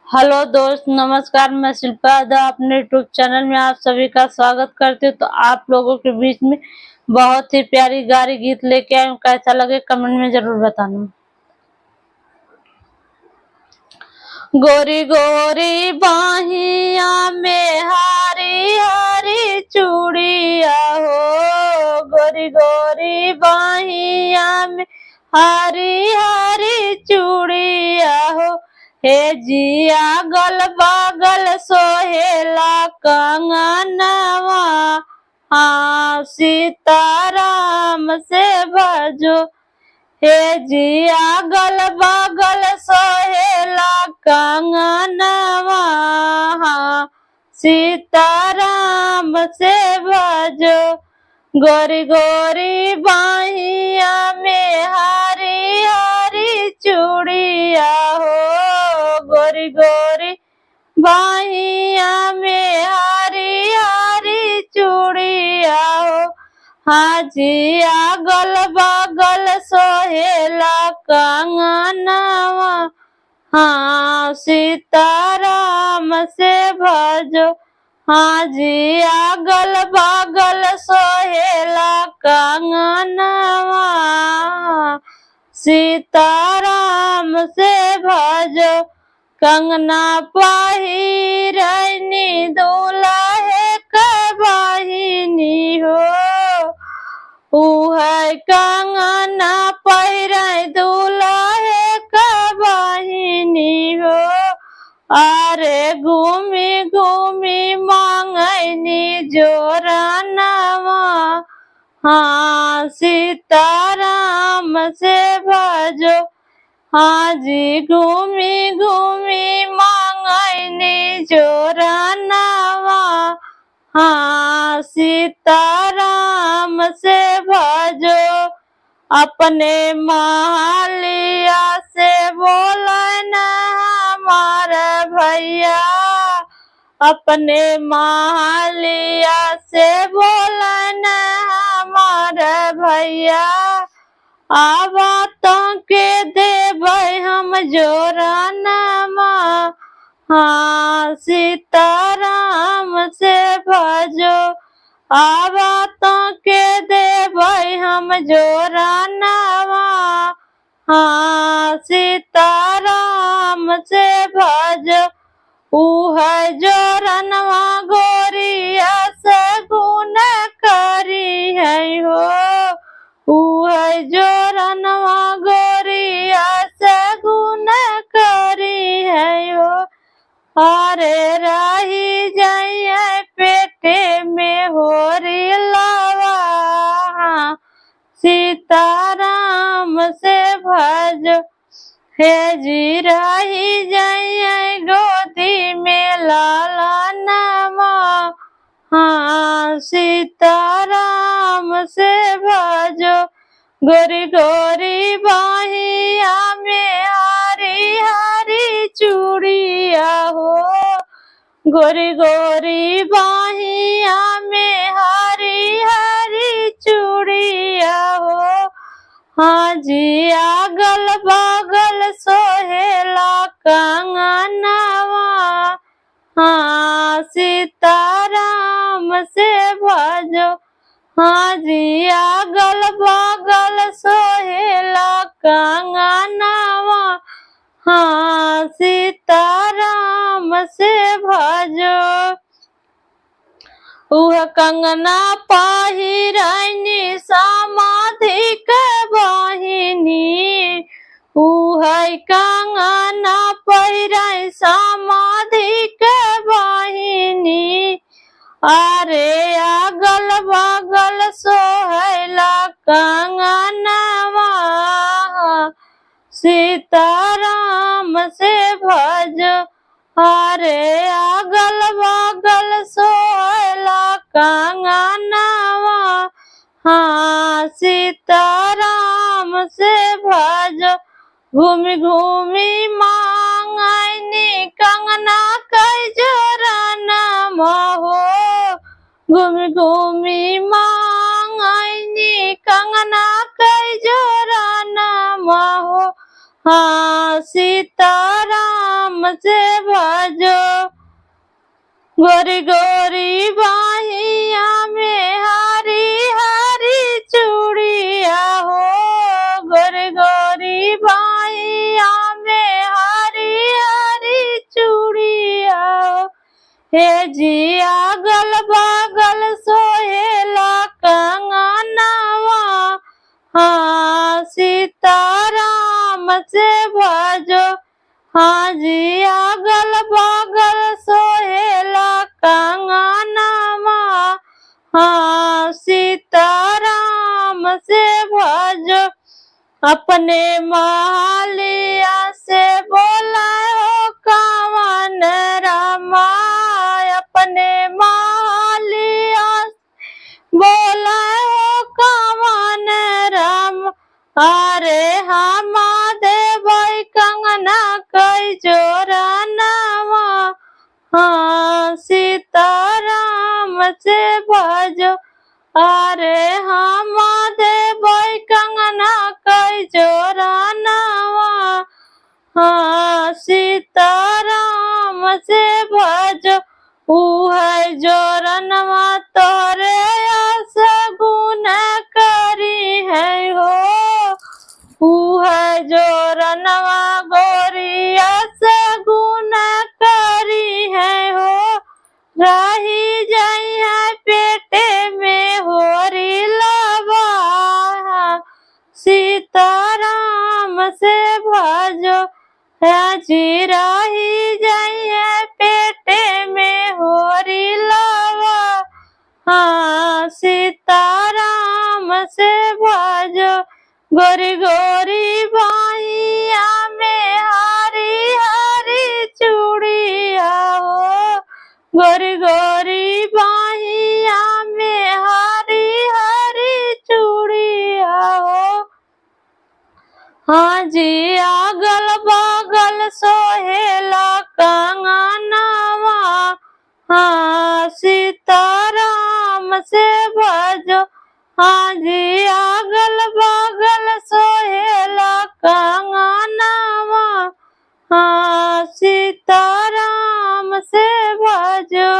Hello दोस्त, नमस्कार। मैं शिल्पा यादव अपने यूट्यूब चैनल में आप सभी का स्वागत करती हूँ। तो आप लोगों के बीच में बहुत ही प्यारी गारी गीत लेके आई हूँ। कैसा लगे कमेंट में जरूर बताना। गोरी गोरी बाहिया में हारी हारी चूड़िया हो, गोरी गोरी बाहिया में हारी हारी चूड़िया हो। हे जिया गल बागल सोहेला कंगनवा, हाँ सीताराम से भजो। हे जिया गल बागल सोहेला कंगनवा, हाँ सीताराम से भजो। गोरी गोरी बाहिया में हारी हारी चूड़िया हो, गोरी गोरी बाहिया में हारी हारी चूड़िया हो। हाजिया गल बागल सोहेला कंगनवा, हाँ सीताराम से भजो। हाजिया गल बागल सोहेला कंगनवा, सीताराम से भजो। कंगना पहिरनी दुल्हे के बहिनी हो, उहै कंगना पहिरै दुल्हे के बहिनी हो। अरे घूमी घूमी मांगैनी जोरनवा, हाँ सीताराम से भजो। हाँ जी घूमी घूमी मांगैनी जोरनवा, हाँ सीताराम से भजो। अपने महलिया से बोलन हमार भैया, अपने महलिया से बोलन हमार भैया। आवा तो के देबै हम जोरनमा, हाँ सीताराम से भजो। आवा तो के देबै हम जोरनवा, हाँ सीताराम से भजो। उहै जोरनवा गोरिया सगुन करी है हो, उहै जोरनवा गोरिया सगुन करी है हो। अरे रही जाइए पेटे में होरी लावा, सीताराम से भजो। हे जी रही जाइए गोदी में लाला नामा, हाँ सीताराम से भजो। गोरी गोरी बाहिया में हारी हारी चूड़िया हो, गोरी गोरी बाहिया में हारी हारी चूड़िया हो। हाँ जिया गल बागल सोहेला कंगनवा, हाँ सीताराम से भजो। हाँ जिया गल बागल सोहेला कंगनवा, हाँ सीताराम से भजो। उह कंगना पहिरनी समाधि के बहिनी, उहै कंगना पहिरै समाधि के बहिनी। अरे अगल बगल सोहैला कंगनवा, सीताराम से भजो। अरे अगल बगल सोहैला कंगनवा, हाँ सीताराम से भजो। घूमी घूमी मांगैनी कंगना कै जोरनमा हो, घूमी घूमी मांगैनी कंगना कै जोरनमा हो। हाँ सीताराम से भजो, गोरी गोरी बाहिया में हरी हरी चूड़िया हो, गोरी गोरी बाहिया में हरी हरी चूड़िया हो। हे जी अगल बगल सोहेला कंगनवा, हाँ सीताराम से भजो, हाँ जी अगल बगल सोहेला कंगनवा, हाँ सीताराम से भजो। अपने मालिया से बोला हो कवन रामा, अपने मालिया बोला हो कवन राम, अरे हम देवै कंगना कई जोरनवा, हाँ सीताराम से भजो, अरे हम देवै कंगना कई जोरनवा, हाँ सीताराम से भजो। है जोरनवा तोरे सगुन करी है हो, है जोरनवा गोरिया सगुन करी है हो, रही जाई है पेटे में होरी लवा, सीताराम से भजो, जी रही जाई है पेटे में होरी लवा, हाँ सीताराम से भजो। गोरी गोरी बाहिया में हरी हरी चूड़िया हो, गोरी गोरी बाहिया में हरी हरी चूड़िया हो, हाँ जी अगल बगल सोहेला कंगनवा, हाँ सीताराम से भजो, हाँ जी अगल बगल सोहेला कंगनवा, हाँ सीताराम से भजो।